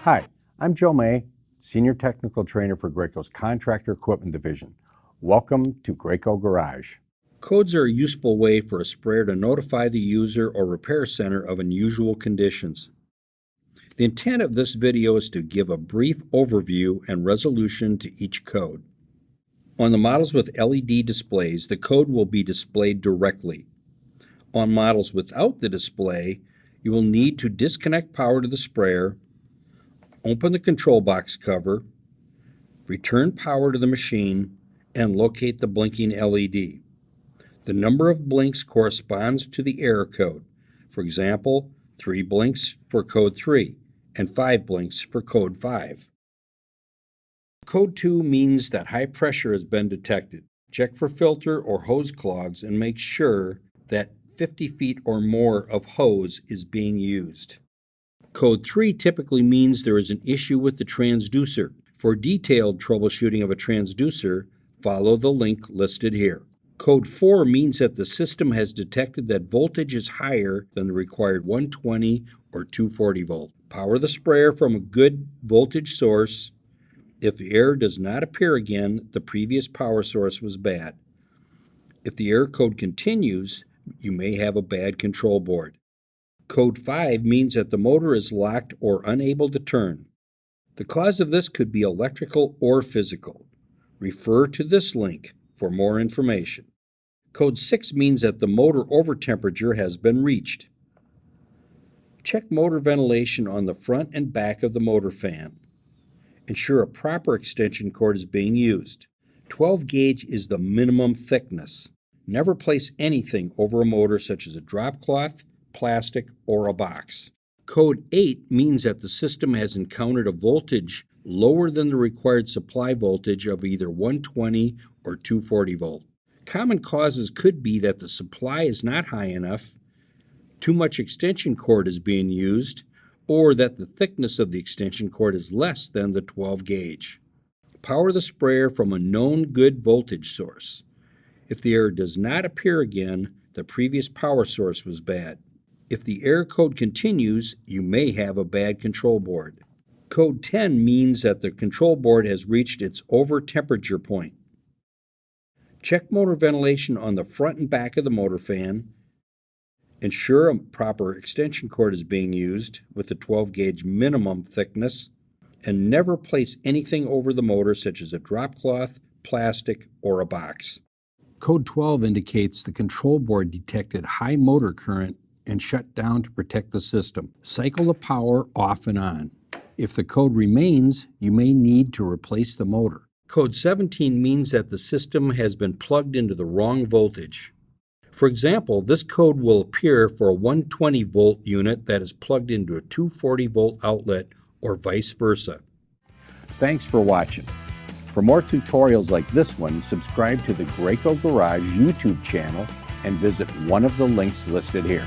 Hi, I'm Joe May, Senior Technical Trainer for Graco's Contractor Equipment Division. Welcome to Graco Garage. Codes are a useful way for a sprayer to notify the user or repair center of unusual conditions. The intent of this video is to give a brief overview and resolution to each code. On the models with LED displays, the code will be displayed directly. On models without the display, you will need to disconnect power to the sprayer, open the control box cover, return power to the machine, and locate the blinking LED. The number of blinks corresponds to the error code. For example, 3 blinks for code 3 and 5 blinks for code 5. Code 2 means that high pressure has been detected. Check for filter or hose clogs and make sure that 50 feet or more of hose is being used. Code 3 typically means there is an issue with the transducer. For detailed troubleshooting of a transducer, follow the link listed here. Code 4 means that the system has detected that voltage is higher than the required 120 or 240 volt. Power the sprayer from a good voltage source. If the error does not appear again, the previous power source was bad. If the error code continues, you may have a bad control board. Code 5 means that the motor is locked or unable to turn. The cause of this could be electrical or physical. Refer to this link for more information. Code 6 means that the motor overtemperature has been reached. Check motor ventilation on the front and back of the motor fan. Ensure a proper extension cord is being used. 12 gauge is the minimum thickness. Never place anything over a motor such as a drop cloth, plastic, or a box. Code 8 means that the system has encountered a voltage lower than the required supply voltage of either 120 or 240 volt. Common causes could be that the supply is not high enough, too much extension cord is being used, or that the thickness of the extension cord is less than the 12 gauge. Power the sprayer from a known good voltage source. If the error does not appear again, the previous power source was bad. If the error code continues, you may have a bad control board. Code 10 means that the control board has reached its over temperature point. Check motor ventilation on the front and back of the motor fan. Ensure a proper extension cord is being used with the 12 gauge minimum thickness, and never place anything over the motor such as a drop cloth, plastic, or a box. Code 12 indicates the control board detected high motor current and shut down to protect the system. Cycle the power off and on. If the code remains, you may need to replace the motor. Code 17 means that the system has been plugged into the wrong voltage. For example, this code will appear for a 120 volt unit that is plugged into a 240 volt outlet or vice versa. Thanks for watching. For more tutorials like this one, subscribe to the Graco Garage YouTube channel and visit one of the links listed here.